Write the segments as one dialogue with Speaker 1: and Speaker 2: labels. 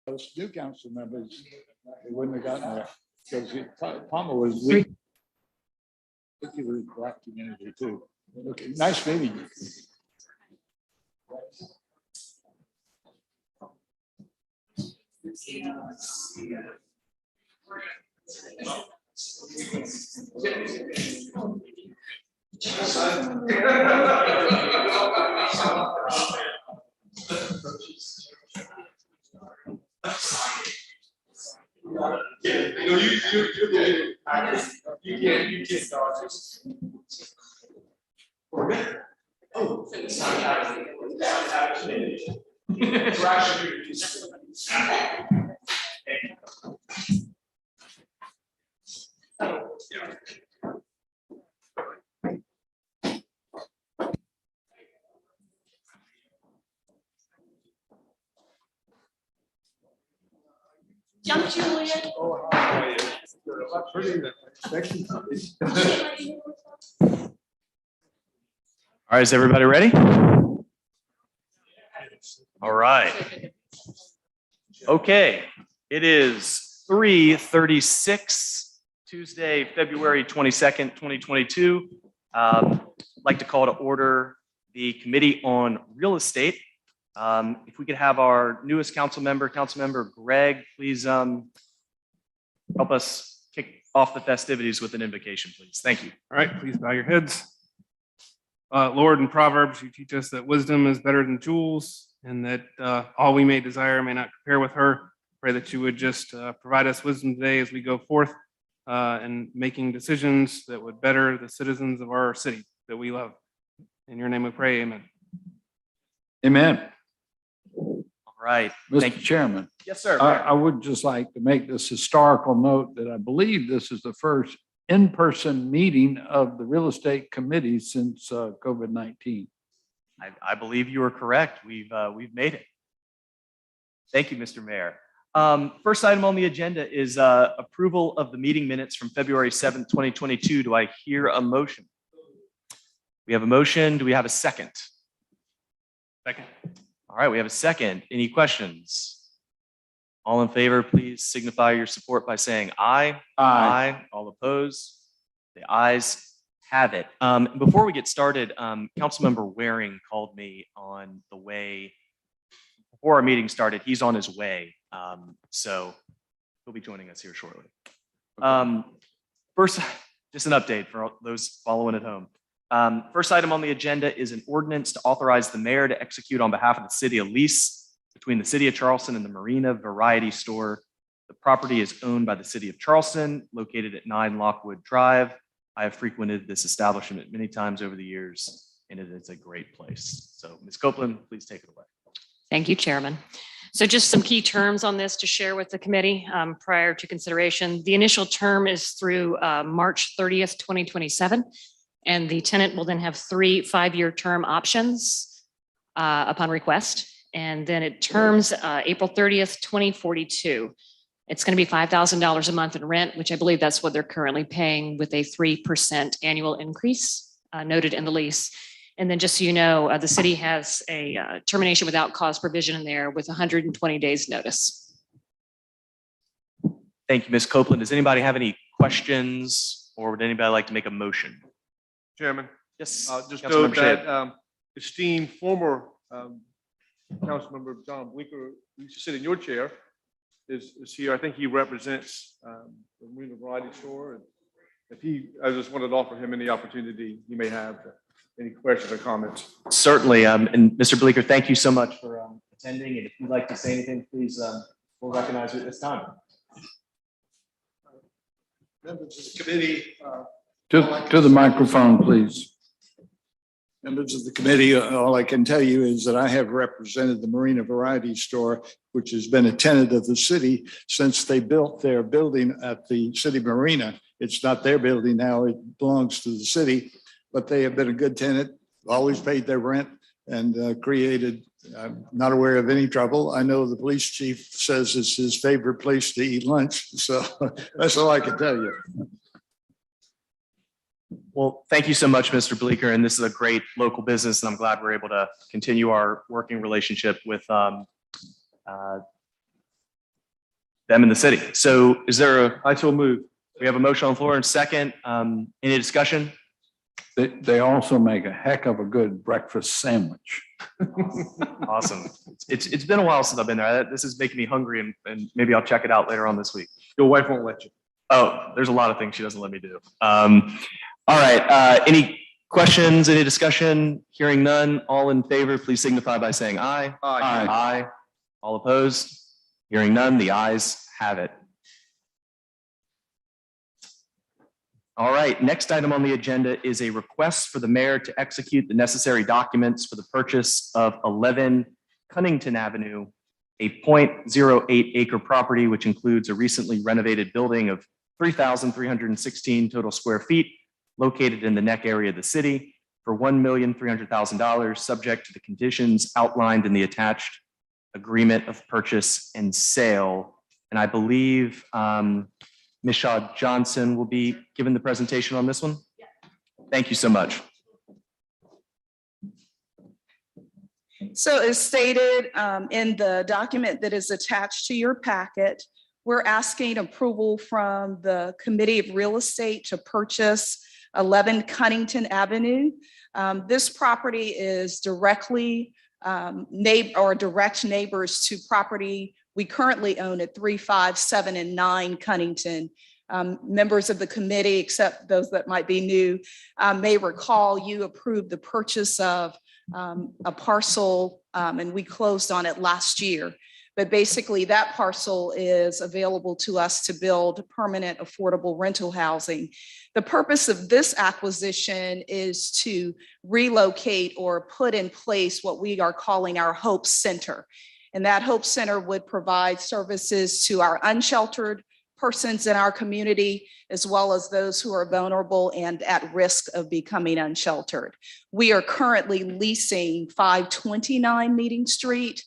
Speaker 1: those new council members, they wouldn't have gotten there because Palmer was weak. Particularly black community too. Okay, nice meeting you.
Speaker 2: Jump, Julian.
Speaker 1: Oh, how are you? You're a lot prettier than I expected.
Speaker 3: All right, is everybody ready? All right. Okay, it is 3:36, Tuesday, February 22nd, 2022. I'd like to call to order the Committee on Real Estate. If we could have our newest Councilmember Greg, please help us kick off the festivities with an invocation, please. Thank you.
Speaker 4: All right, please bow your heads. Lord, in Proverbs, you teach us that wisdom is better than jewels, and that all we may desire may not compare with her. Pray that you would just provide us wisdom today as we go forth and making decisions that would better the citizens of our city that we love. In your name we pray, amen.
Speaker 1: Amen.
Speaker 3: All right.
Speaker 1: Mr. Chairman.
Speaker 3: Yes, sir.
Speaker 1: I would just like to make this historical note that I believe this is the first in-person meeting of the real estate committee since COVID-19.
Speaker 3: I believe you are correct. We've made it. Thank you, Mr. Mayor. First item on the agenda is approval of the meeting minutes from February 7th, 2022. Do I hear a motion? We have a motion. Do we have a second?
Speaker 4: Second.
Speaker 3: All right, we have a second. Any questions? All in favor, please signify your support by saying aye. Aye. All opposed? The ayes have it. Before we get started, Councilmember Waring called me on the way before our meeting started. He's on his way, so he'll be joining us here shortly. First, just an update for those following at home. First item on the agenda is an ordinance to authorize the mayor to execute on behalf of the city a lease between the city of Charleston and the Marina Variety Store. The property is owned by the city of Charleston, located at 9 Lockwood Drive. I have frequented this establishment many times over the years, and it is a great place. So, Ms. Copeland, please take it away.
Speaker 2: Thank you, Chairman. So just some key terms on this to share with the committee prior to consideration. The initial term is through March 30th, 2027, and the tenant will then have 3 5-year term options upon request. And then it terms April 30th, 2042. It's going to be $5,000 a month in rent, which I believe that's what they're currently paying, with a 3% annual increase noted in the lease. And then just so you know, the city has a termination without cause provision in there with 120 days notice.
Speaker 3: Thank you, Ms. Copeland. Does anybody have any questions, or would anybody like to make a motion?
Speaker 4: Chairman,
Speaker 3: Yes.
Speaker 4: just
Speaker 3: Councilmember
Speaker 4: note
Speaker 3: Shade.
Speaker 4: that esteemed former Councilmember John Bleeker, who used to sit in your chair, is here. I think he represents the Marina Variety Store. And I just wanted to offer him any opportunity he may have, any questions or comments.
Speaker 3: Certainly, and Mr. Bleeker, thank you so much for attending. And if you'd like to say anything, please, we'll recognize you at this time.
Speaker 1: Members of the committee. To the microphone, please. Members of the committee, all I can tell you is that I have represented the Marina Variety Store, which has been a tenant of the city since they built their building at the city marina. It's not their building now, it belongs to the city, but they have been a good tenant, always paid their rent, and created, I'm not aware of any trouble. I know the police chief says it's his favorite place to eat lunch, so that's all I can tell you.
Speaker 3: Well, thank you so much, Mr. Bleeker. And this is a great local business, and I'm glad we're able to continue our working relationship with them in the city. So is there a,
Speaker 1: I shall move.
Speaker 3: we have a motion on the floor and second, any discussion?
Speaker 1: They also make a heck of a good breakfast sandwich.
Speaker 3: Awesome. It's been a while since I've been there. This is making me hungry and maybe I'll check it out later on this week.
Speaker 5: Your wife won't let you.
Speaker 3: Oh, there's a lot of things she doesn't let me do. All right. Any questions, any discussion? Hearing none, all in favor, please signify by saying aye.
Speaker 1: Aye.
Speaker 3: Aye. All opposed? Hearing none, the ayes have it. All right, next item on the agenda is a request for the mayor to execute the necessary documents for the purchase of 11 Huntington Avenue, a 0.08 acre property, which includes a recently renovated building of 3,316 total square feet located in the neck area of the city for $1,300,000, subject to the conditions outlined in the attached agreement of purchase and sale. And I believe Ms. Shaw Johnson will be giving the presentation on this one. Thank you so much.
Speaker 6: So as stated in the document that is attached to your packet, we're asking approval from the Committee of Real Estate to purchase 11 Huntington Avenue. This property is directly direct neighbors to property we currently own at 3, 5, 7, and 9 Huntington. Members of the committee, except those that might be new, may recall you approved the purchase of a parcel and we closed on it last year. But basically that parcel is available to us to build permanent affordable rental housing. The purpose of this acquisition is to relocate or put in place what we are calling our Hope Center. And that Hope Center would provide services to our unsheltered persons in our community, as well as those who are vulnerable and at risk of becoming unsheltered. We are currently leasing 529 Meeting Street,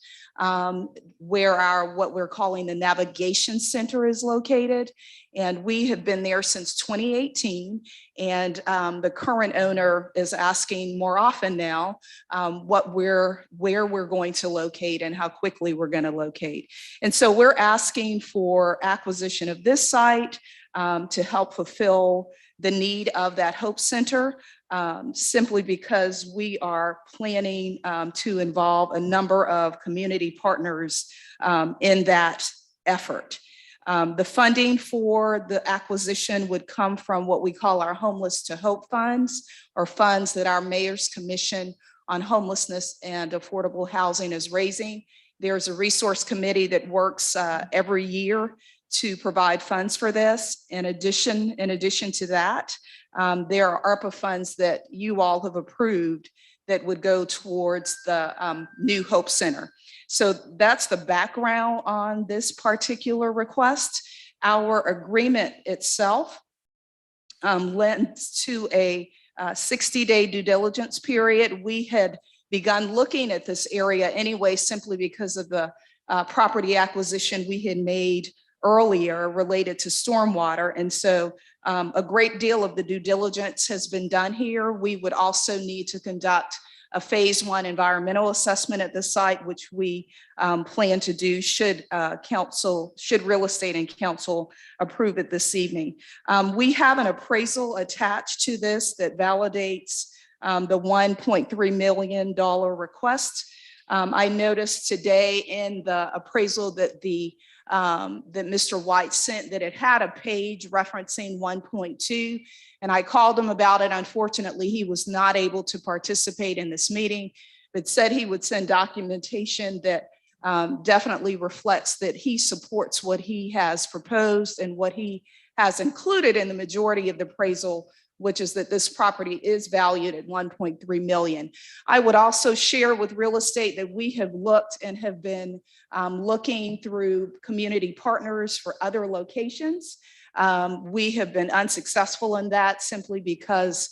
Speaker 6: where what we're calling the Navigation Center is located. And we have been there since 2018. And the current owner is asking more often now where we're going to locate and how quickly we're going to locate. And so we're asking for acquisition of this site to help fulfill the need of that Hope Center, simply because we are planning to involve a number of community partners in that effort. The funding for the acquisition would come from what we call our Homeless to Hope funds, or funds that our Mayor's Commission on Homelessness and Affordable Housing is raising. There's a resource committee that works every year to provide funds for this. In addition to that, there are ARPA funds that you all have approved that would go towards the new Hope Center. So that's the background on this particular request. Our agreement itself lends to a 60-day due diligence period. We had begun looking at this area anyway, simply because of the property acquisition we had made earlier related to stormwater. And so a great deal of the due diligence has been done here. We would also need to conduct a phase 1 environmental assessment at the site, which we plan to do should real estate and council approve it this evening. We have an appraisal attached to this that validates the $1.3 million request. I noticed today in the appraisal that that Mr. White sent that it had a page referencing 1.2, and I called him about it. Unfortunately, he was not able to participate in this meeting, but said he would send documentation that definitely reflects that he supports what he has proposed and what he has included in the majority of the appraisal, which is that this property is valued at $1.3 million. I would also share with real estate that we have looked and have been looking through community partners for other locations. We have been unsuccessful in that simply because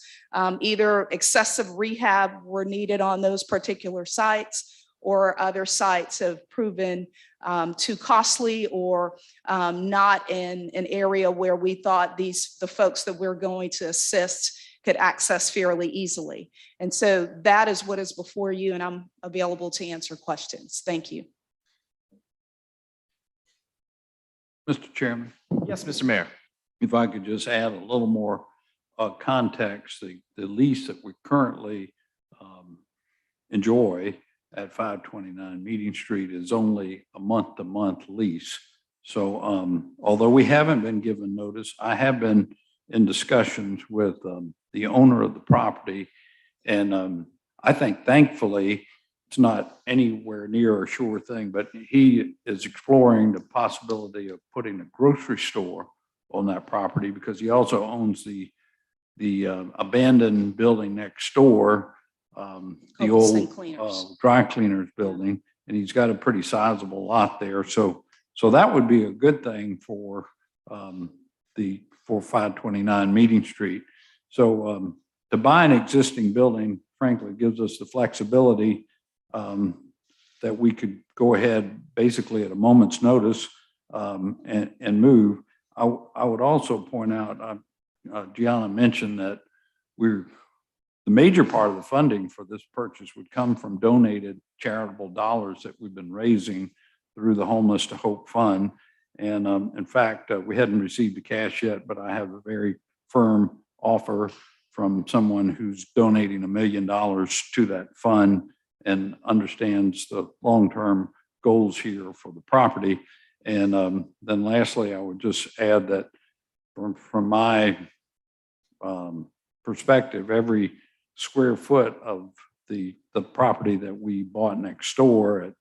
Speaker 6: either excessive rehab were needed on those particular sites, or other sites have proven too costly, or not in an area where we thought the folks that we're going to assist could access fairly easily. And so that is what is before you, and I'm available to answer questions. Thank you.
Speaker 1: Mr. Chairman,
Speaker 3: Yes, Mr. Mayor.
Speaker 1: if I could just add a little more context, the lease that we currently enjoy at 529 Meeting Street is only a month-to-month lease. So although we haven't been given notice, I have been in discussions with the owner of the property. And I think thankfully, it's not anywhere near a sure thing, but he is exploring the possibility of putting a grocery store on that property because he also owns the abandoned building next door, the
Speaker 6: Hopes and
Speaker 1: old
Speaker 6: Cleaners.
Speaker 1: dry cleaners building, and he's got a pretty sizable lot there. So that would be a good thing for 529 Meeting Street. So to buy an existing building, frankly, gives us the flexibility that we could go ahead basically at a moment's notice and move. I would also point out, Gianna mentioned that the major part of the funding for this purchase would come from donated charitable dollars that we've been raising through the Homeless to Hope Fund. And in fact, we hadn't received the cash yet, but I have a very firm offer from someone who's donating $1 million to that fund and understands the long-term goals here for the property. And then lastly, I would just add that from my perspective, every square foot of the property that we bought next door at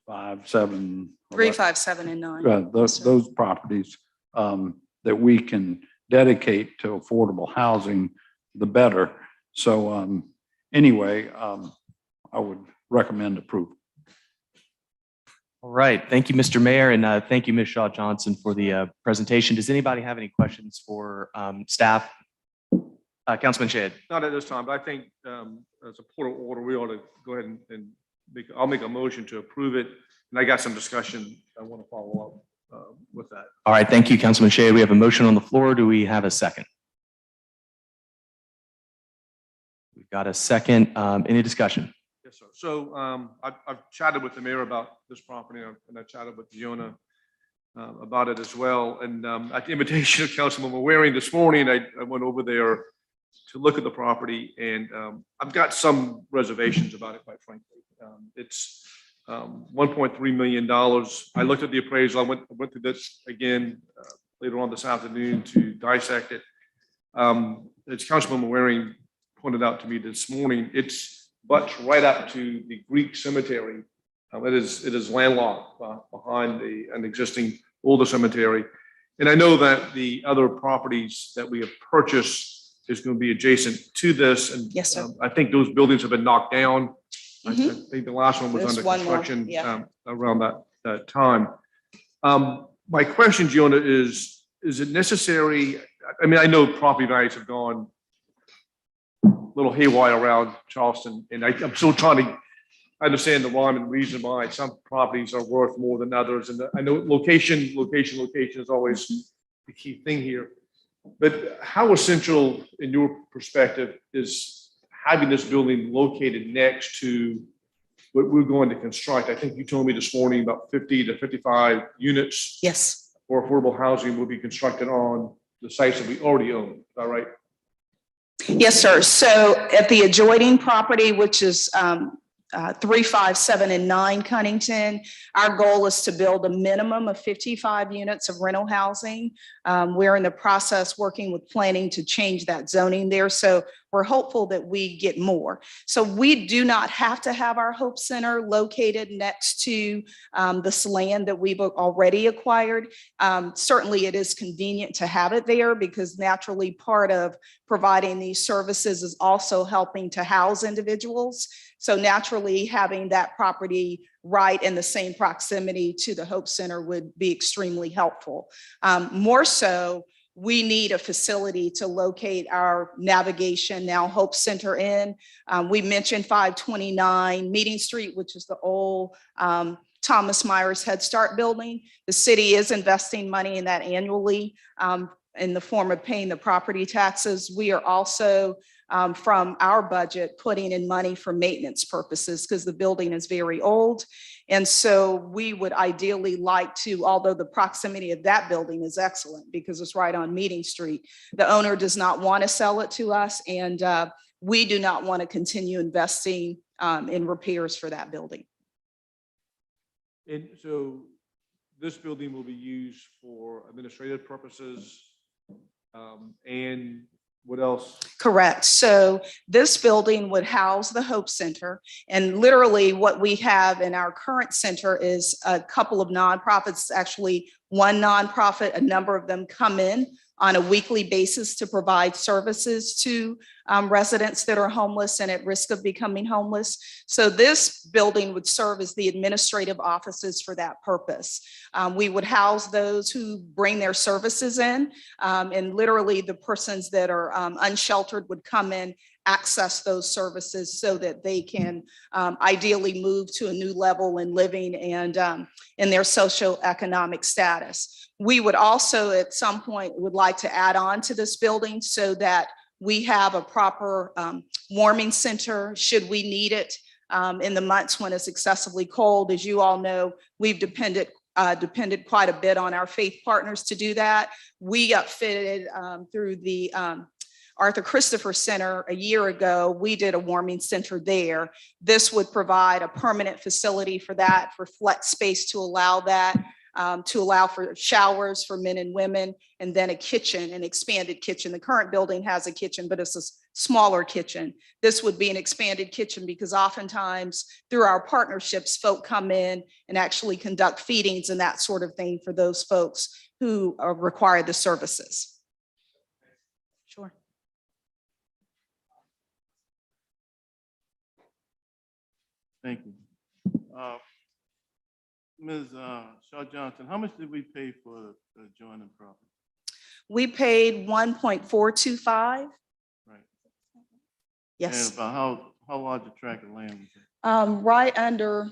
Speaker 1: 5, 7,
Speaker 6: 3, 5, 7, and 9.
Speaker 1: those properties that we can dedicate to affordable housing, the better. So anyway, I would recommend approval.
Speaker 3: All right. Thank you, Mr. Mayor. And thank you, Ms. Shaw Johnson, for the presentation. Does anybody have any questions for staff? Councilman Shedd.
Speaker 5: Not at this time, but I think as a point of order, we ought to go ahead and I'll make a motion to approve it. And I got some discussion I want to follow up with that.
Speaker 3: All right. Thank you, Councilman Shedd. We have a motion on the floor. Do we have a second? We've got a second. Any discussion?
Speaker 5: Yes, sir. So I've chatted with the mayor about this property and I chatted with Fiona about it as well. And at the invitation of Councilman Waring this morning, I went over there to look at the property and I've got some reservations about it, quite frankly. It's $1.3 million. I looked at the appraisal. I went through this again later on this afternoon to dissect it. As Councilman Waring pointed out to me this morning, it's butts right up to the Greek cemetery. It is landlocked behind an existing older cemetery. And I know that the other properties that we have purchased is going to be adjacent to this. And
Speaker 6: Yes, sir.
Speaker 5: I think those buildings have been knocked down. I
Speaker 6: Mhm.
Speaker 5: think the last one was
Speaker 6: There's
Speaker 5: under
Speaker 6: one more,
Speaker 5: construction
Speaker 6: yeah.
Speaker 5: around that time. My question, Gianna, is it necessary? I mean, I know property values have gone a little haywire around Charleston, and I'm still trying to understand the rhyme and reason why some properties are worth more than others. And I know location is always the key thing here. But how essential, in your perspective, is having this building located next to what we're going to construct? I think you told me this morning about 50 to 55 units
Speaker 6: Yes.
Speaker 5: for affordable housing will be constructed on the sites that we already own. Is that right?
Speaker 6: Yes, sir. So at the adjoining property, which is 3, 5, 7, and 9 Huntington, our goal is to build a minimum of 55 units of rental housing. We're in the process working with planning to change that zoning there. So we're hopeful that we get more. So we do not have to have our Hope Center located next to this land that we've already acquired. Certainly it is convenient to have it there because naturally part of providing these services is also helping to house individuals. So naturally having that property right in the same proximity to the Hope Center would be extremely helpful. More so, we need a facility to locate our navigation, now Hope Center in. We mentioned 529 Meeting Street, which is the old Thomas Myers Head Start building. The city is investing money in that annually in the form of paying the property taxes. We are also from our budget putting in money for maintenance purposes because the building is very old And so we would ideally like to, although the proximity of that building is excellent because it's right on Meeting Street, the owner does not want to sell it to us, and we do not want to continue investing in repairs for that building.
Speaker 5: And so this building will be used for administrative purposes, and what else?
Speaker 6: Correct. So this building would house the Hope Center. And literally what we have in our current center is a couple of nonprofits, actually one nonprofit, a number of them come in on a weekly basis to provide services to residents that are homeless and at risk of becoming homeless. So this building would serve as the administrative offices for that purpose. We would house those who bring their services in, and literally the persons that are unsheltered would come in, access those services so that they can ideally move to a new level in living and in their socioeconomic status. We would also at some point would like to add on to this building so that we have a proper warming center should we need it in the months when it's excessively cold. As you all know, we've depended quite a bit on our faith partners to do that. We upfitted through the Arthur Christopher Center a year ago. We did a warming center there. This would provide a permanent facility for that, for flex space to allow that, to allow for showers for men and women, and then a kitchen, an expanded kitchen. The current building has a kitchen, but it's a smaller kitchen. This would be an expanded kitchen because oftentimes through our partnerships, folk come in and actually conduct feedings and that sort of thing for those folks who require the services. Sure.
Speaker 7: Thank you. Ms. Shaw Johnson, how much did we pay for the adjoining property?
Speaker 6: We paid 1.425.
Speaker 7: Right.
Speaker 6: Yes.
Speaker 7: And about how large a tract of land was it?
Speaker 6: Right under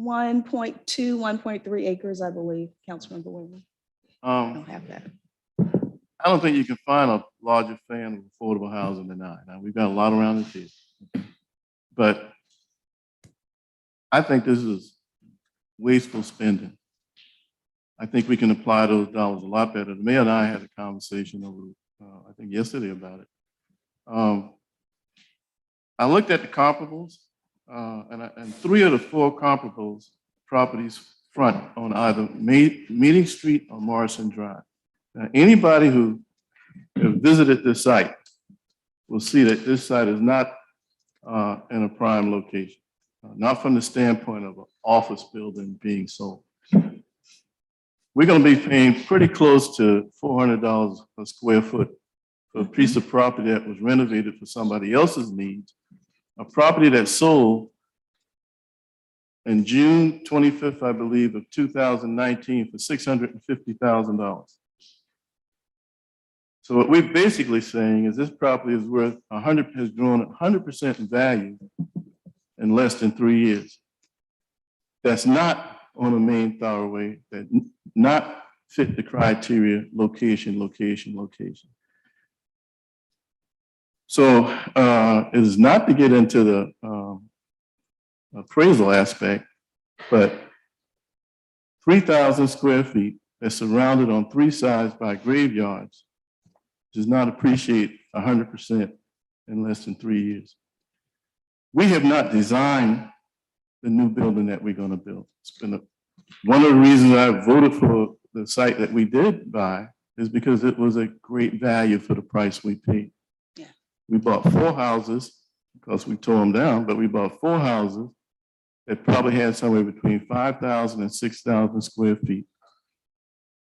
Speaker 6: 1.2, 1.3 acres, I believe, Councilmember Williams. I don't have that.
Speaker 7: I don't think you can find a larger fan of affordable housing than I. Now, we've got a lot around this here. But I think this is wasteful spending. I think we can apply those dollars a lot better. The mayor and I had a conversation over, I think yesterday about it. I looked at the comparables, and 3 of the 4 comparables properties front on either Meeting Street or Morrison Drive. Now, anybody who has visited this site will see that this site is not in a prime location. Not from the standpoint of an office building being sold. We're going to be paying pretty close to $400 a square foot for a piece of property that was renovated for somebody else's needs. A property that sold in June 25th, I believe, of 2019 for $650,000. So what we're basically saying is this property is worth has grown 100% in value in less than 3 years. That's not on a main thoroughway, that not fit the criteria, location. So it is not to get into the appraisal aspect, but 3,000 square feet that's surrounded on 3 sides by graveyards does not appreciate 100% in less than 3 years. We have not designed the new building that we're going to build. It's been one of the reasons I voted for the site that we did buy is because it was a great value for the price we paid.
Speaker 6: Yeah.
Speaker 7: We bought 4 houses because we tore them down, but we bought 4 houses that probably had somewhere between 5,000 and 6,000 square feet.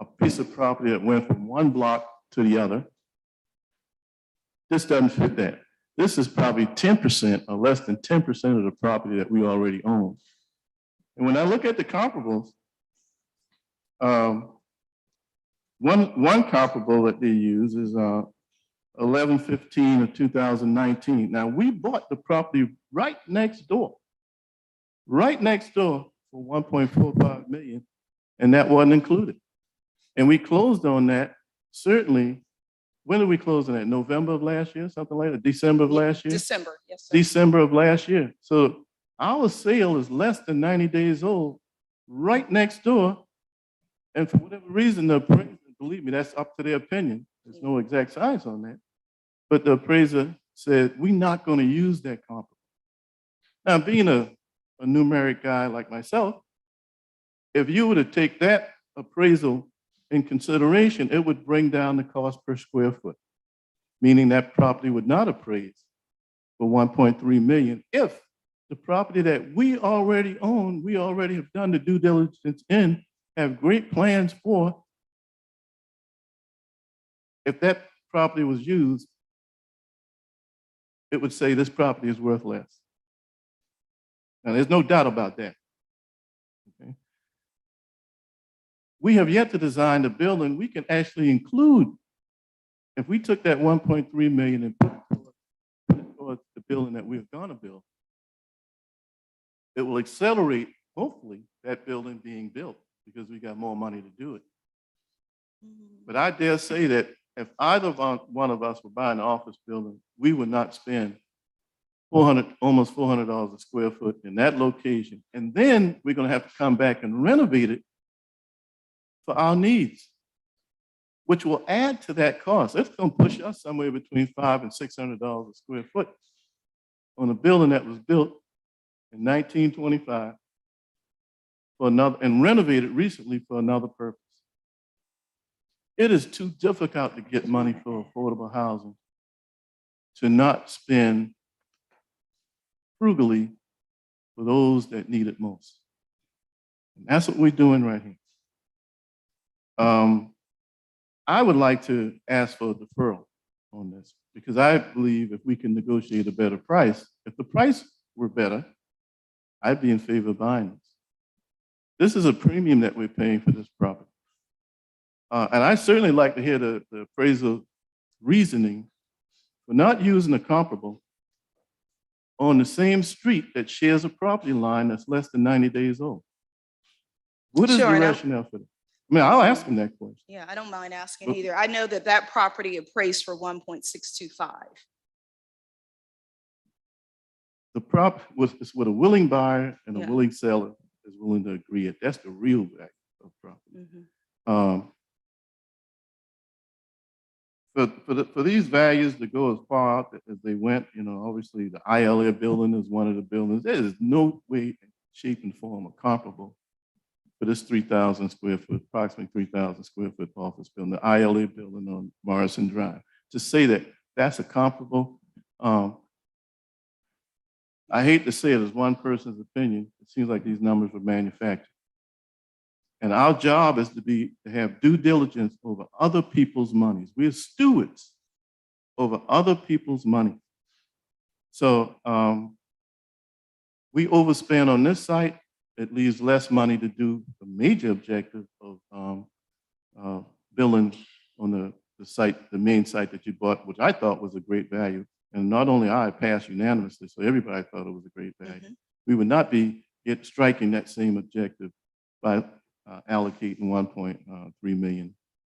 Speaker 7: A piece of property that went from one block to the other. This doesn't fit that. This is probably 10% or less than 10% of the property that we already own. And when I look at the comparables, one comparable that they use is 11/15 of 2019. Now, we bought the property right next door for $1.45 million, and that wasn't included. And we closed on that, certainly. When did we close on that? November of last year, something like that? December of last year?
Speaker 6: December, yes, sir.
Speaker 7: December of last year. So our sale is less than 90 days old, right next door. And for whatever reason, the appraiser, believe me, that's up to their opinion. There's no exact science on that. But the appraiser said, we're not going to use that comparable. Now, being a numeric guy like myself, if you were to take that appraisal in consideration, it would bring down the cost per square foot, meaning that property would not appraise for 1.3 million if the property that we already own, we already have done the due diligence in, have great plans for. If that property was used, it would say this property is worth less. Now, there's no doubt about that. Okay. We have yet to design the building. We can actually include, if we took that 1.3 million and put it towards the building that we're going to build, it will accelerate, hopefully, that building being built because we got more money to do it. But I dare say that if either one of us were buying an office building, we would not spend almost $400 a square foot in that location. And then we're going to have to come back and renovate it for our needs, which will add to that cost. It's going to push us somewhere between $500 and $600 a square foot on a building that was built in 1925 for another and renovated recently for another purpose. It is too difficult to get money for affordable housing to not spend frugally for those that need it most. And that's what we're doing right here. I would like to ask for a deferral on this because I believe if we can negotiate a better price, if the price were better, I'd be in favor of buying this. This is a premium that we're paying for this property. And I certainly like to hear the appraisal reasoning for not using a comparable on the same street that shares a property line that's less than 90 days old. What is the rationale for that? I mean, I'll ask him that question.
Speaker 6: Yeah, I don't mind asking either. I know that that property appraised for 1.625.
Speaker 7: The prop is with a willing buyer and a
Speaker 6: Yeah.
Speaker 7: willing seller is willing to agree it. That's the real value of property. For these values to go as far out as they went, you know, obviously the ILA building is one of the buildings. There is no way, shape, and form are comparable for this 3,000 square foot, approximately 3,000 square foot office building, the ILA building on Morrison Drive. To say that that's a comparable, I hate to say it as one person's opinion. It seems like these numbers were manufactured. And our job is to have due diligence over other people's monies. We're stewards over other people's money. So we overspend on this site. It leaves less money to do the major objective of building on the site, the main site that you bought, which I thought was a great value. And not only I passed unanimously, so everybody thought it was a great value. We would not be striking that same objective by allocating 1.3 million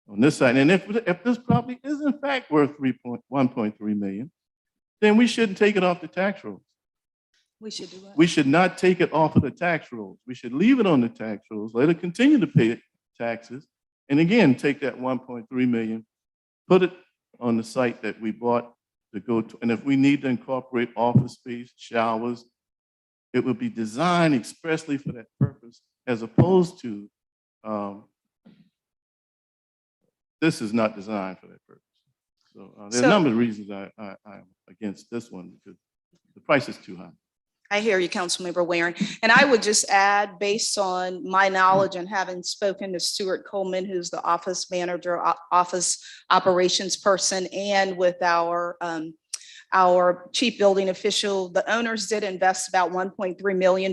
Speaker 7: on this side. And if this property is in fact worth 1.3 million, then we shouldn't take it off the tax rolls.
Speaker 6: We should do it.
Speaker 7: We should not take it off of the tax rolls. We should leave it on the tax rolls, let it continue to pay taxes, and again, take that 1.3 million, put it on the site that we bought to go to, and if we need to incorporate office space, showers, it would be designed expressly for that purpose, as opposed to this is not designed for that purpose. So there are a number of reasons I'm against this one because the price is too high.
Speaker 6: I hear you, Councilmember Waring. And I would just add, based on my knowledge and having spoken to Stuart Coleman, who's the office manager, office operations person, and with our chief building official, the owners did invest about $1.3 million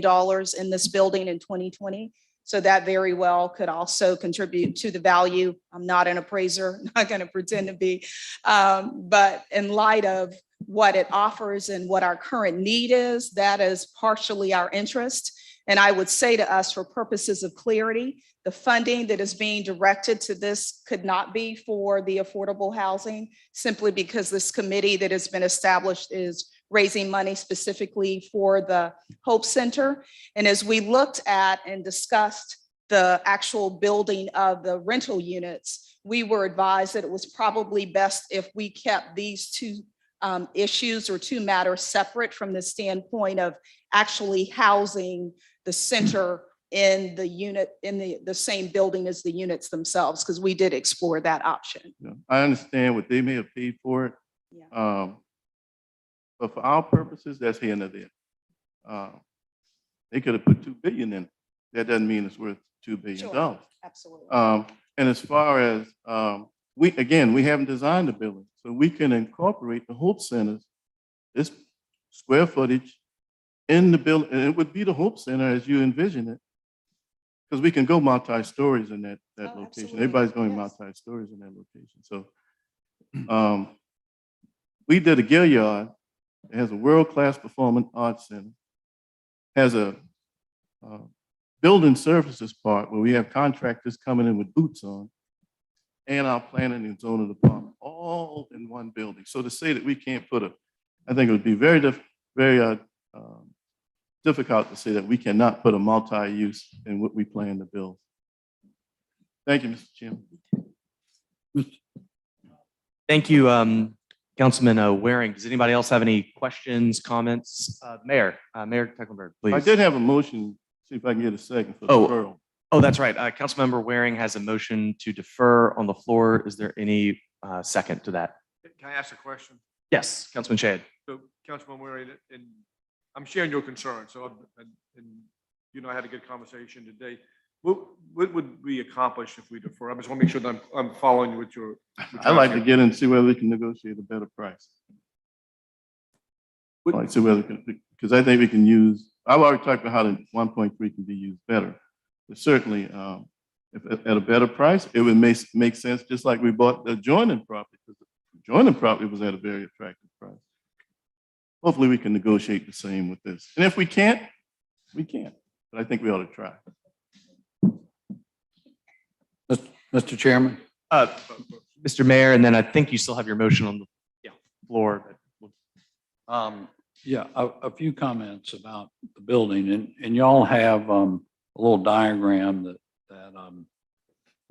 Speaker 6: in this building in 2020. So that very well could also contribute to the value. I'm not an appraiser, not going to pretend to be, but in light of what it offers and what our current need is, that is partially our interest. And I would say to us, for purposes of clarity, the funding that is being directed to this could not be for the affordable housing, simply because this committee that has been established is raising money specifically for the Hope Center. And as we looked at and discussed the actual building of the rental units, we were advised that it was probably best if we kept these two issues or two matters separate from the standpoint of actually housing the center in the unit, in the same building as the units themselves, because we did explore that option.
Speaker 7: Yeah, I understand what they may have paid for it.
Speaker 6: Yeah.
Speaker 7: But for our purposes, that's here and there. They could have put 2 billion in. That doesn't mean it's worth $2 billion.
Speaker 6: Sure. Absolutely.
Speaker 7: And as far as, we haven't designed the building, so we can incorporate the Hope Centers, this square footage in the building, and it would be the Hope Center as you envision it. Because we can go multi-stories in that location.
Speaker 6: Absolutely.
Speaker 7: Everybody's going
Speaker 6: Yes.
Speaker 7: multi-stories in that location. So we did a Gilliard. It has a world-class performing arts center, has a building services part where we have contractors coming in with boots on, and our planning and zoning department, all in one building. So to say that we can't I think it would be very difficult to say that we cannot put a multi-use in what we plan to build. Thank you, Mr. Chairman.
Speaker 3: Thank you, Councilman Waring. Does anybody else have any questions, comments? Mayor Tecklenburg, please.
Speaker 7: I did have a motion, see if I can get a second for
Speaker 3: Oh.
Speaker 7: deferral.
Speaker 3: Oh, that's right. Councilmember Waring has a motion to defer on the floor. Is there any second to that?
Speaker 5: Can I ask a question?
Speaker 3: Yes, Councilman Shade.
Speaker 5: So, Councilman Waring, and I'm sharing your concern, so, and you know, I had a good conversation today. What would we accomplish if we defer? I just want to make sure that I'm following what you're.
Speaker 7: I'd like to get in and see whether we can negotiate a better price. I'd like to see whether, because I think we can use, I've already talked about how the 1.3 can be used better. But certainly, if at a better price, it would make sense, just like we bought the adjoining property, because the adjoining property was at a very attractive price. Hopefully we can negotiate the same with this. And if we can't, we can't. But I think we ought to try.
Speaker 1: Mr. Chairman.
Speaker 3: Mr. Mayor, and then I think you still have your motion on the floor.
Speaker 1: Yeah, a few comments about the building, and y'all have a little diagram that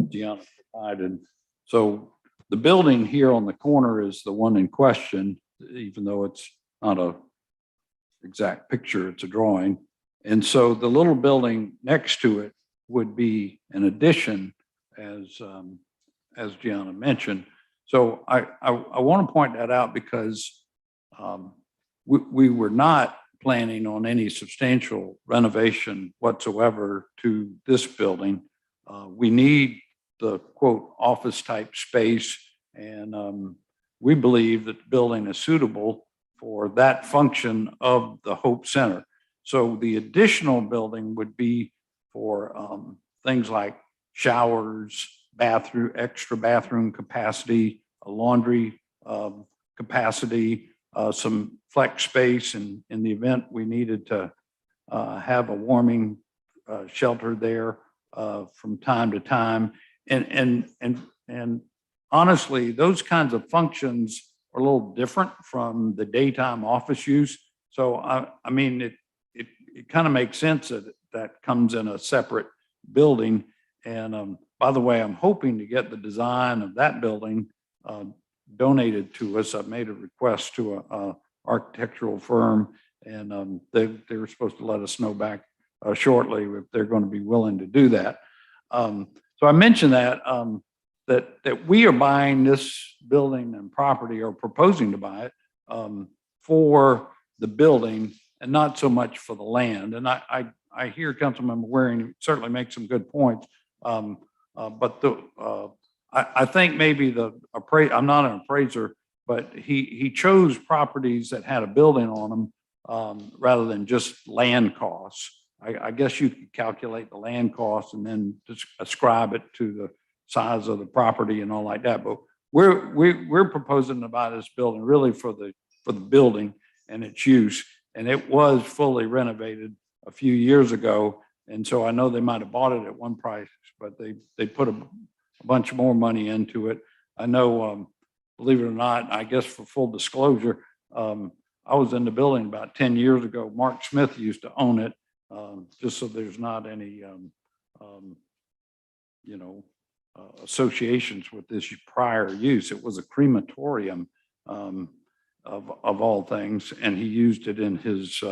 Speaker 1: Deanna provided. So the building here on the corner is the one in question, even though it's not a exact picture, it's a drawing. And so the little building next to it would be an addition, as Gianna mentioned. So I want to point that out because we were not planning on any substantial renovation whatsoever to this building. We need the quote office type space, and we believe that the building is suitable for that function of the Hope Center. So the additional building would be for things like showers, extra bathroom capacity, a laundry capacity, some flex space in the event we needed to have a warming shelter there from time to time. And honestly, those kinds of functions are a little different from the daytime office use. So I mean, it kind of makes sense that comes in a separate building. And by the way, I'm hoping to get the design of that building donated to us. I've made a request to a architectural firm, and they were supposed to let us know back shortly if they're going to be willing to do that. So I mentioned that we are buying this building and property, or proposing to buy it for the building and not so much for the land. And I hear Councilmember Waring certainly make some good points, but I think maybe I'm not an appraiser, but he chose properties that had a building on them rather than just land costs. I guess you could calculate the land costs and then just ascribe it to the size of the property and all like that. But we're proposing to buy this building really for the building and its use. And it was fully renovated a few years ago. And so I know they might have bought it at one price, but they put a bunch more money into it. I know, believe it or not, I guess for full disclosure, I was in the building about 10 years ago. Mark Smith used to own it, just so there's not any, you know, associations with this prior use. It was a crematorium of all things, and he used it in his,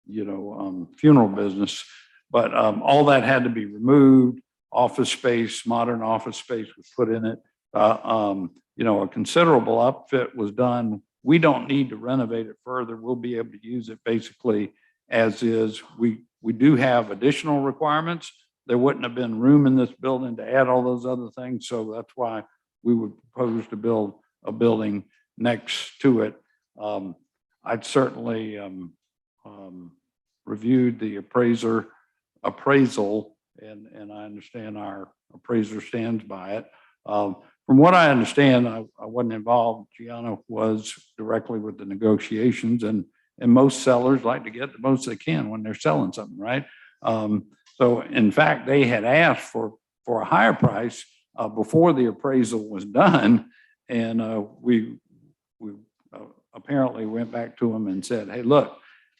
Speaker 1: funeral business. But all that had to be removed. Office space, modern office space was put in it. A considerable upfit was done. We don't need to renovate it further. We'll be able to use it basically as is. We do have additional requirements. There wouldn't have been room in this building to add all those other things. So that's why we would propose to build a building next to it. I'd certainly reviewed the appraisal, and I understand our appraiser stands by it. From what I understand, I wasn't involved. Gianna was directly with the negotiations, and most sellers like to get the most they can when they're selling something, right? So in fact, they had asked for a higher price before the appraisal was done, and we apparently went back to them and said, "Hey, look,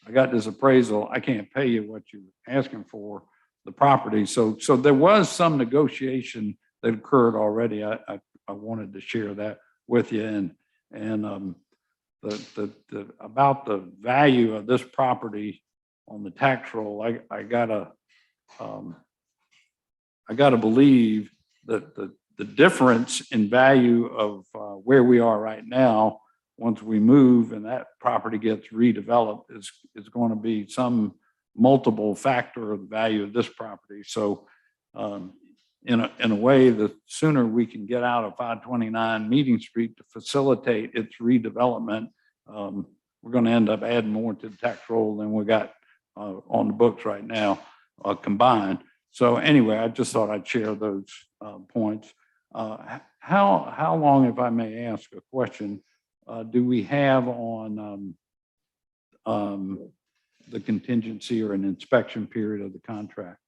Speaker 1: I got this appraisal. I can't pay you what you're asking for the property." So there was some negotiation that occurred already. I wanted to share that with you, and the about the value of this property on the tax roll, I gotta believe that the difference in value of where we are right now, once we move and that property gets redeveloped, is going to be some multiple factor of the value of this property. So in a way, the sooner we can get out of 529 Meeting Street to facilitate its redevelopment, we're going to end up adding more to the tax roll than we got on the books right now combined. So anyway, I just thought I'd share those points. How long, if I may ask a question, do we have on the contingency or an inspection period of the contract?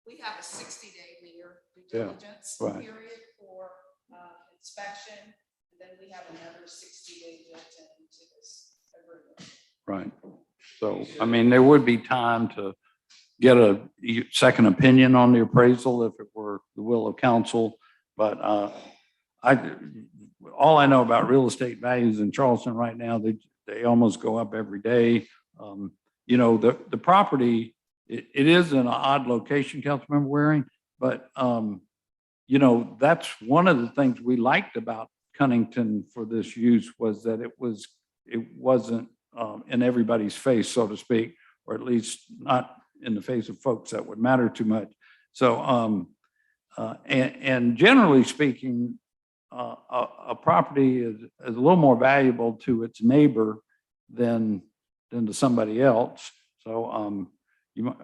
Speaker 6: We have a 60-day due
Speaker 1: Yeah,
Speaker 6: diligence
Speaker 1: right.
Speaker 6: period for inspection, and then we have another 60-day built into this agreement.
Speaker 1: Right. So, I mean, there would be time to get a second opinion on the appraisal if it were the will of council. But all I know about real estate values in Charleston right now, they almost go up every day. The property, it is in an odd location, Councilmember Waring, but that's one of the things we liked about Huntington for this use, was that it wasn't in everybody's face, so to speak, or at least not in the face of folks that would matter too much. So, and generally speaking, a property is a little more valuable to its neighbor than to somebody else. So,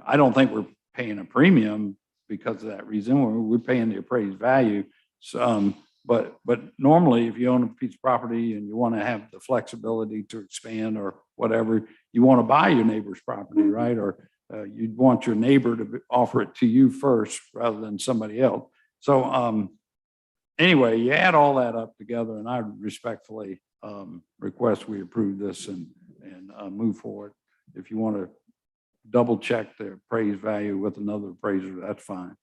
Speaker 1: I don't think we're paying a premium because of that reason. We're paying the appraised value. So, but normally, if you own a piece of property and you want to have the flexibility to expand or whatever, you want to buy your neighbor's property, right? Or you'd want your neighbor to offer it to you first rather than somebody else. So anyway, you add all that up together, and I respectfully request we approve this and move forward. If you want to double check the appraised value with another appraiser, that's fine.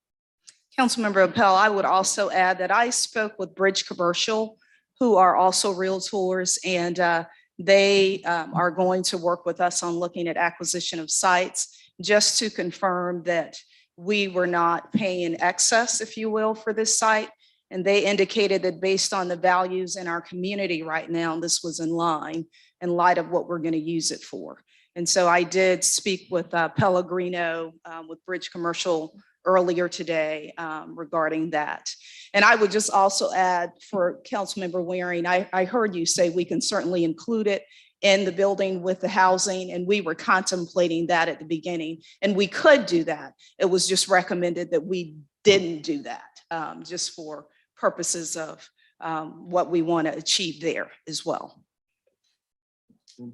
Speaker 6: Councilmember Appel, I would also add that I spoke with Bridge Commercial, who are also realtors, and they are going to work with us on looking at acquisition of sites, just to confirm that we were not paying excess, if you will, for this site. And they indicated that based on the values in our community right now, this was in light of what we're going to use it for. And so I did speak with Pellegrino with Bridge Commercial earlier today regarding that. And I would just also add for Councilmember Waring, I heard you say we can certainly include it in the building with the housing, and we were contemplating that at the beginning, and we could do that. It was just recommended that we didn't do that, just for purposes of what we want to achieve there as well.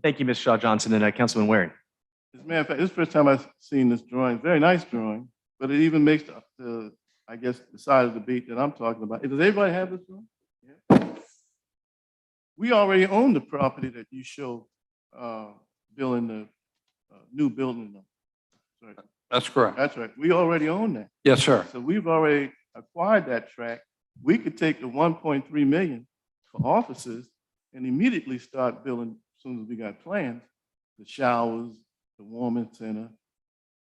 Speaker 3: Thank you, Ms. Shaw Johnson, and Councilman Waring.
Speaker 7: As a matter of fact, this is the first time I've seen this drawing. Very nice drawing, but it even makes the I guess, the side of the beat that I'm talking about. Does everybody have this one? Yeah. We already own the property that you show building the new building. Sorry.
Speaker 1: That's correct.
Speaker 7: That's right. We already own that.
Speaker 1: Yes, sir.
Speaker 7: So we've already acquired that tract. We could take the 1.3 million for offices and immediately start building as soon as we got plans, the showers, the warming center.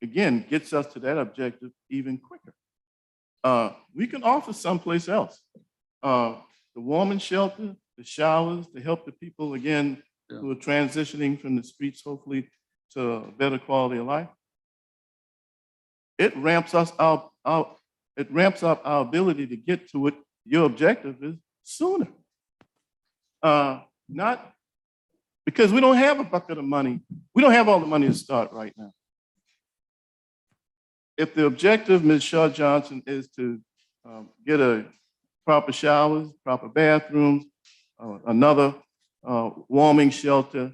Speaker 7: Again, gets us to that objective even quicker. We can offer someplace else. The warming shelter, the showers to help the people again who are transitioning from the streets, hopefully to a better quality of life. It ramps up our ability to get to what your objective is sooner. Not because we don't have a bucket of money. We don't have all the money to start right now. If the objective, Ms. Shaw Johnson, is to get a proper showers, proper bathrooms, another warming shelter,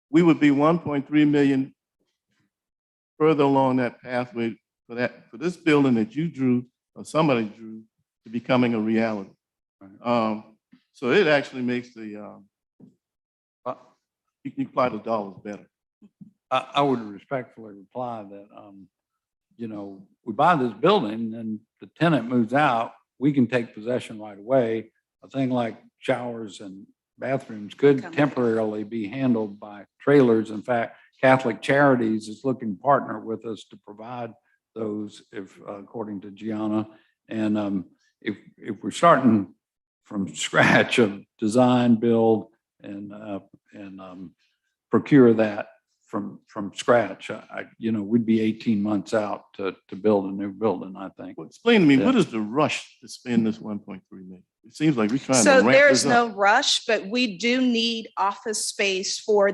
Speaker 7: we would be 1.3 million further along that pathway for this building that you drew or somebody drew to becoming a reality. So it actually makes the you can apply the dollars better.
Speaker 1: I would respectfully reply that, you know, we buy this building and the tenant moves out, we can take possession right away. A thing like showers and bathrooms could temporarily be handled by trailers. In fact, Catholic Charities is looking to partner with us to provide those, if according to Gianna. And if we're starting from scratch of design, build, and procure that from scratch, you know, we'd be 18 months out to build a new building, I think.
Speaker 7: Well, explain to me,
Speaker 1: Yeah.
Speaker 7: what is the rush to spend this 1.3 million? It seems like we're trying to
Speaker 6: So
Speaker 7: ramp
Speaker 6: there's
Speaker 7: this up.
Speaker 6: no rush, but we do need office space for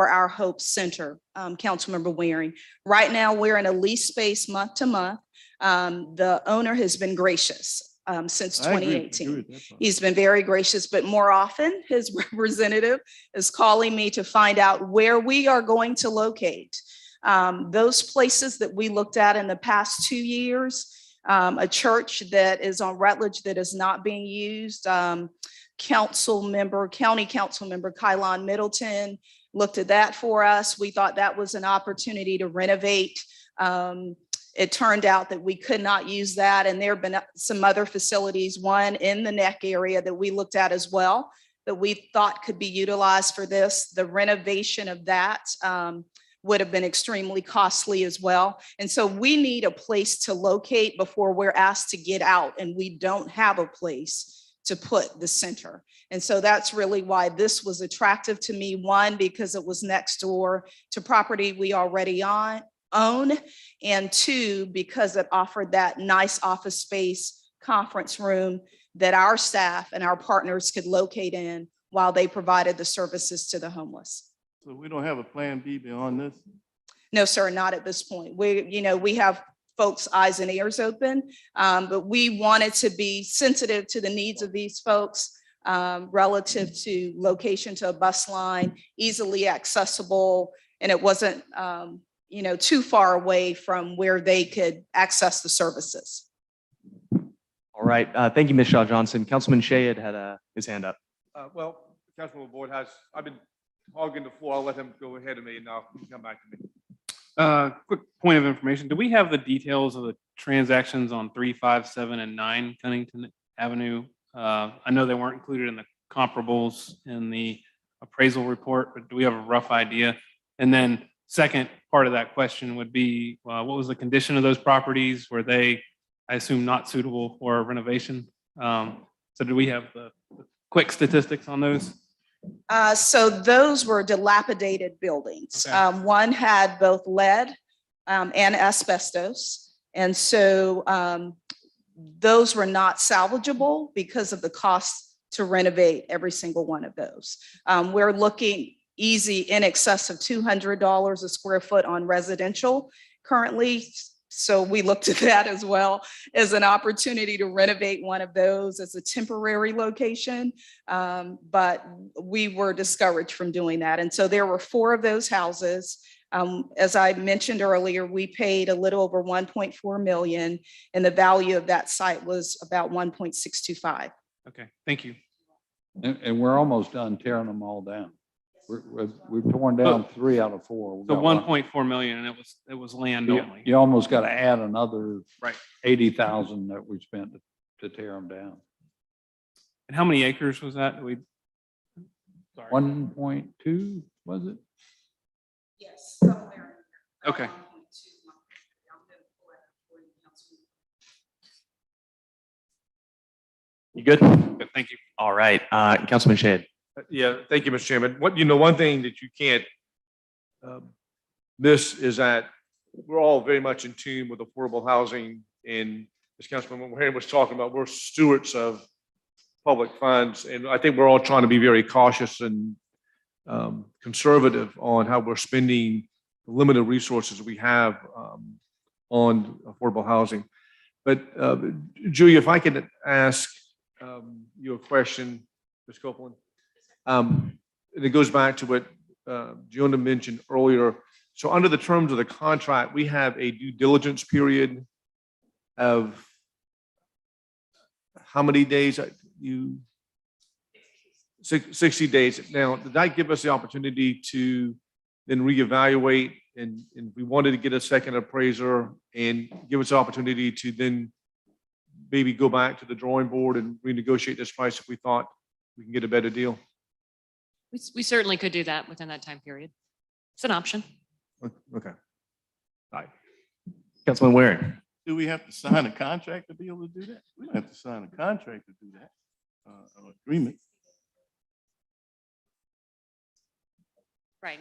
Speaker 6: our Hope Center, Councilmember Waring. Right now, we're in a lease space month to month. The owner has been gracious since
Speaker 7: I agree
Speaker 6: 2018.
Speaker 7: with that part.
Speaker 6: He's been very gracious, but more often his representative is calling me to find out where we are going to locate. Those places that we looked at in the past 2 years, a church that is on Rutledge that is not being used. County council member Kylon Middleton looked at that for us. We thought that was an opportunity to renovate. It turned out that we could not use that. And there have been some other facilities, one in the neck area that we looked at as well, that we thought could be utilized for this. The renovation of that would have been extremely costly as well. And so we need a place to locate before we're asked to get out, and we don't have a place to put the center. And so that's really why this was attractive to me. One, because it was next door to property we already own, and two, because it offered that nice office space, conference room that our staff and our partners could locate in while they provided the services to the homeless.
Speaker 7: So we don't have a plan B beyond this?
Speaker 6: No, sir, not at this point. We have folks' eyes and ears open, but we wanted to be sensitive to the needs of these folks relative to location to a bus line, easily accessible, and it wasn't too far away from where they could access the services.
Speaker 3: All right. Thank you, Ms. Shaw Johnson. Councilman Shayed had his hand up.
Speaker 5: Well, Councilman Boyd I've been hogging the floor. I'll let him go ahead of me and now come back to me.
Speaker 4: Quick point of information. Do we have the details of the transactions on 3, 5, 7, and 9 Huntington Avenue? I know they weren't included in the comparables in the appraisal report, but do we have a rough idea? And then second part of that question would be, what was the condition of those properties? Were they, I assume, not suitable for renovation? So do we have the quick statistics on those?
Speaker 6: So those were dilapidated buildings.
Speaker 4: Okay.
Speaker 6: One had both lead and asbestos. And so those were not salvageable because of the cost to renovate every single one of those. We're looking easy in excess of $200 a square foot on residential currently. So we looked at that as well as an opportunity to renovate one of those as a temporary location. But we were discouraged from doing that. And so there were 4 of those houses. As I mentioned earlier, we paid a little over 1.4 million, and the value of that site was about 1.625.
Speaker 4: Okay, thank you.
Speaker 1: And we're almost done tearing them all down. We've torn down 3 out of 4. We've
Speaker 4: So
Speaker 1: got one.
Speaker 4: 1.4 million, and it was land
Speaker 1: You
Speaker 4: only.
Speaker 1: you almost got to add another
Speaker 4: Right.
Speaker 1: 80,000 that we spent to tear them down.
Speaker 4: And how many acres was that? We. Sorry.
Speaker 1: 1.2, was it?
Speaker 6: Yes.
Speaker 4: Okay.
Speaker 3: You good?
Speaker 4: Good, thank you.
Speaker 3: All right, Councilman Shade.
Speaker 5: Yeah, thank you, Mr. Chairman. One thing that you can't miss is that we're all very much in tune with affordable housing. And as Councilman Waring was talking about, we're stewards of public funds. And I think we're all trying to be very cautious and conservative on how we're spending the limited resources we have on affordable housing. But Julia, if I could ask you a question, Ms. Copeland. And it goes back to what Giona mentioned earlier. So under the terms of the contract, we have a due diligence period of how many days? 60 days. Now, did that give us the opportunity to then reevaluate and we wanted to get a second appraiser and give us the opportunity to then maybe go back to the drawing board and renegotiate this price if we thought we can get a better deal?
Speaker 2: We certainly could do that within that time period. It's an option.
Speaker 5: Okay.
Speaker 3: Councilman Waring.
Speaker 7: Do we have to sign a contract to be able to do that? We don't have to sign a contract to do that, an agreement.
Speaker 2: Right.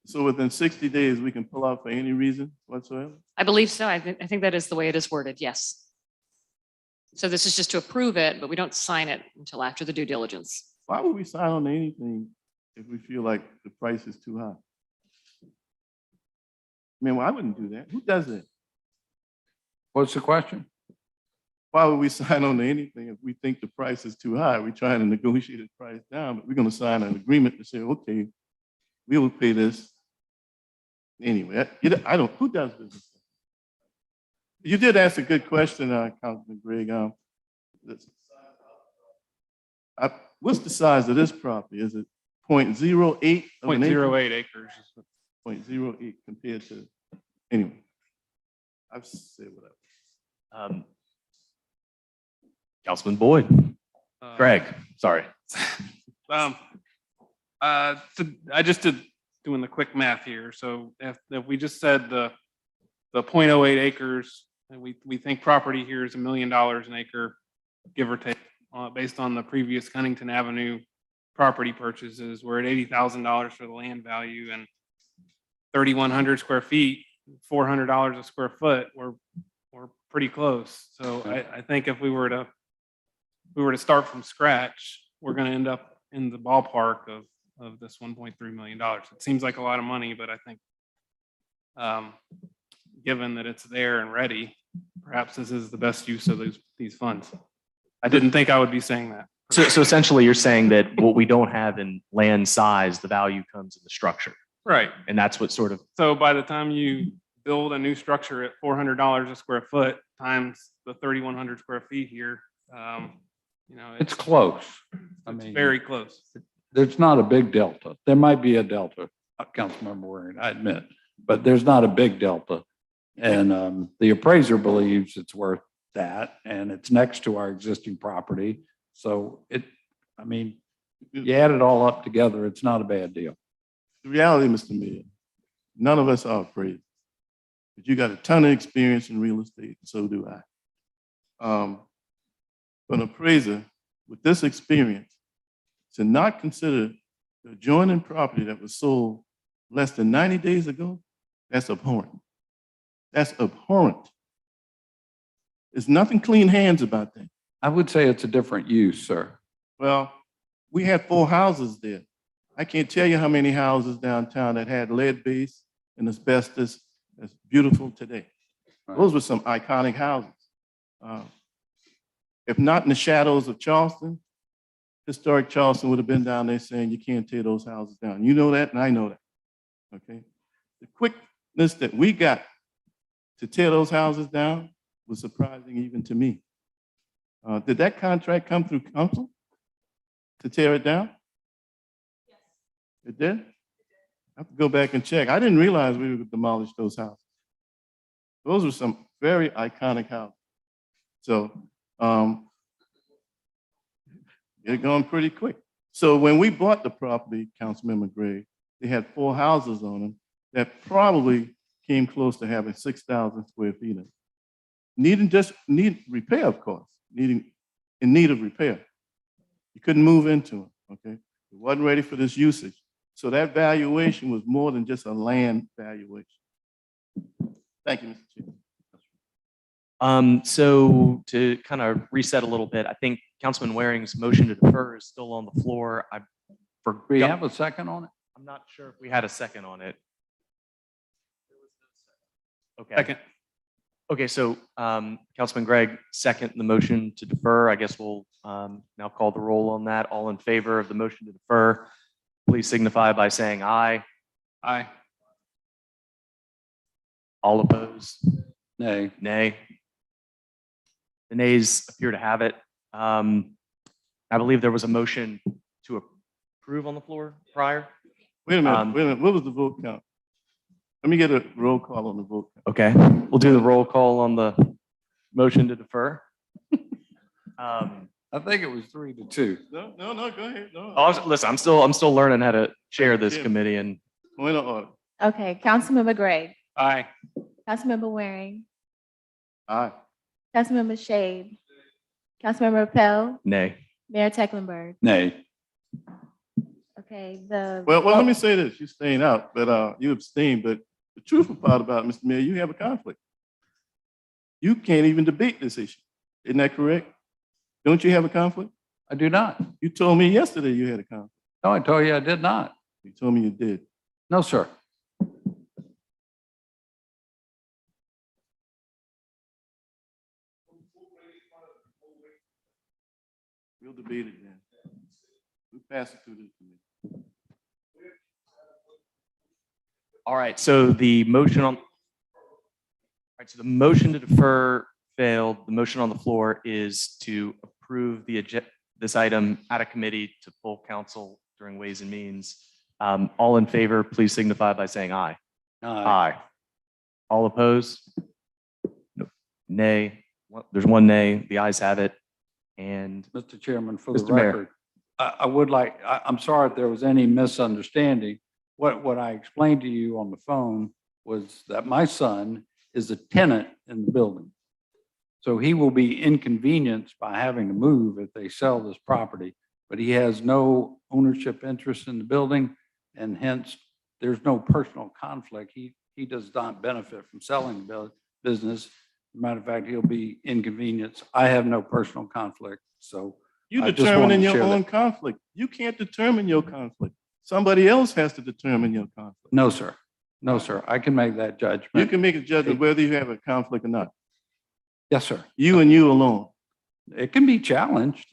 Speaker 7: So within 60 days, we can pull out for any reason whatsoever?
Speaker 2: I believe so. I think that is the way it is worded. Yes. So this is just to approve it, but we don't sign it until after the due diligence.
Speaker 7: Why would we sign on to anything if we feel like the price is too high? I mean, well, I wouldn't do that. Who does that?
Speaker 1: What's the question?
Speaker 7: Why would we sign on to anything if we think the price is too high? We're trying to negotiate the price down, but we're going to sign an agreement to say, okay, we will pay this anyway. I don't, who does this? You did ask a good question, Councilman Gregg. What's the size of this property? Is it 0.08?
Speaker 4: 0.08 acres.
Speaker 7: 0.08 compared to, anyway. I've said whatever.
Speaker 3: Councilman Boyd. Greg, sorry.
Speaker 4: I just did doing the quick math here. So if we just said the 0.08 acres, and we think property here is $1 million an acre, give or take, based on the previous Huntington Avenue property purchases, we're at $80,000 for the land value and 3,100 square feet, $400 a square foot. We're pretty close. So I think if we were to start from scratch, we're going to end up in the ballpark of this $1.3 million. It seems like a lot of money, but I think given that it's there and ready, perhaps this is the best use of these funds. I didn't think I would be saying that.
Speaker 3: So essentially you're saying that what we don't have in land size, the value comes in the structure.
Speaker 4: Right.
Speaker 3: And that's what sort of,
Speaker 4: So by the time you build a new structure at $400 a square foot times the 3,100 square feet here,
Speaker 1: It's close. I
Speaker 4: it's
Speaker 1: mean,
Speaker 4: very close.
Speaker 1: there's not a big delta. There might be a delta, Councilmember Waring, I admit, but there's not a big delta. And the appraiser believes it's worth that, and it's next to our existing property. So you add it all up together, it's not a bad deal.
Speaker 7: The reality, Mr. Mayor, none of us are appraisers, but you got a ton of experience in real estate, and so do I. For an appraiser with this experience, to not consider the adjoining property that was sold less than 90 days ago, that's abhorrent. That's abhorrent. There's nothing clean hands about that.
Speaker 1: I would say it's a different use, sir.
Speaker 7: Well, we had 4 houses there. I can't tell you how many houses downtown that had lead base and asbestos that's beautiful today.
Speaker 1: Right.
Speaker 7: Those were some iconic houses. If not in the shadows of Charleston, historic Charleston would have been down there saying you can't tear those houses down. You know that, and I know that. Okay. The quickness that we got to tear those houses down was surprising even to me. Did that contract come through council to tear it down? Yes. It did? I have to go back and check. I didn't realize we would demolish those houses. Those were some very iconic houses. So they're going pretty quick. So when we bought the property, Councilmember Gray, they had 4 houses on them that probably came close to having 6,000 square feet. Need repair, of course, in need of repair. You couldn't move into them, okay? It wasn't ready for this usage. So that valuation was more than just a land valuation. Thank you, Mr. Chairman.
Speaker 3: So to kind of reset a little bit, I think Councilman Waring's motion to defer is still on the floor.
Speaker 1: We have a second on it?
Speaker 3: I'm not sure if we had a second on it. Okay.
Speaker 4: Second.
Speaker 3: Okay, so Councilman Gregg, second the motion to defer. I guess we'll now call the roll on that. All in favor of the motion to defer, please signify by saying aye.
Speaker 4: Aye.
Speaker 3: All opposed?
Speaker 1: Nay.
Speaker 3: Nay. The nays appear to have it. I believe there was a motion to approve on the floor prior.
Speaker 7: Wait a minute. What was the vote count? Let me get a roll call on the vote count.
Speaker 3: Okay, we'll do the roll call on the motion to defer.
Speaker 1: I think it was 3-2.
Speaker 7: No, go ahead. No.
Speaker 3: Listen, I'm still learning how to chair this committee, and
Speaker 7: Point of order.
Speaker 8: Okay, Councilmember Gray,
Speaker 4: Aye.
Speaker 8: Councilmember Waring,
Speaker 7: Aye.
Speaker 8: Councilmember Shade, Councilmember Rappel,
Speaker 3: nay.
Speaker 8: Mayor Tecklenburg.
Speaker 1: Nay.
Speaker 8: Okay,
Speaker 7: Well, let me say this. You're staying out, but you abstain. But the truthful part about it, Mr. Mayor, you have a conflict. You can't even debate this issue. Isn't that correct? Don't you have a conflict?
Speaker 1: I do not.
Speaker 7: You told me yesterday you had a conflict.
Speaker 1: No, I told you I did not.
Speaker 7: You told me you did.
Speaker 1: No, sir.
Speaker 7: We'll debate it then. We'll pass it through this committee.
Speaker 3: All right, so the motion to defer failed. The motion on the floor is to approve this item out of committee to full council during Ways and Means. All in favor, please signify by saying aye. Aye. All opposed? No. Nay. There's one nay. The ayes have it. And
Speaker 1: Mr. Chairman, for the
Speaker 3: Mr. Mayor.
Speaker 1: record, I would like, I'm sorry if there was any misunderstanding. What I explained to you on the phone was that my son is a tenant in the building. So he will be inconvenienced by having to move if they sell this property, but he has no ownership interest in the building, and hence there's no personal conflict. He does not benefit from selling the business. Matter of fact, he'll be inconvenienced. I have no personal conflict, so.
Speaker 7: You
Speaker 1: I just
Speaker 7: determining
Speaker 1: wanted to
Speaker 7: your
Speaker 1: share
Speaker 7: own
Speaker 1: that.
Speaker 7: conflict. You can't determine your conflict. Somebody else has to determine your conflict.
Speaker 1: No, sir. No, sir. I can make that judgment.
Speaker 7: You can make a judgment whether you have a conflict or not.
Speaker 1: Yes, sir.
Speaker 7: You and you alone.
Speaker 1: It can be challenged.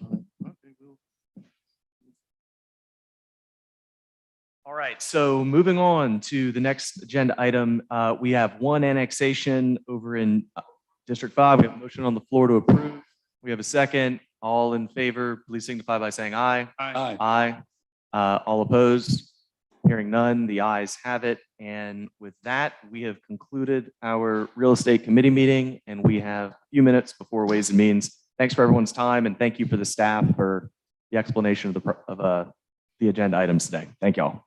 Speaker 3: all right, so moving on to the next agenda item, we have one annexation over in District 5. We have a motion on the floor to approve. We have a second. All in favor, please signify by saying aye.
Speaker 1: Aye.
Speaker 3: Aye. All opposed? Hearing none, the ayes have it. And with that, we have concluded our real estate committee meeting, and we have a few minutes before Ways and Means. Thanks for everyone's time, and thank you for the staff for the explanation of the agenda items today. Thank y'all.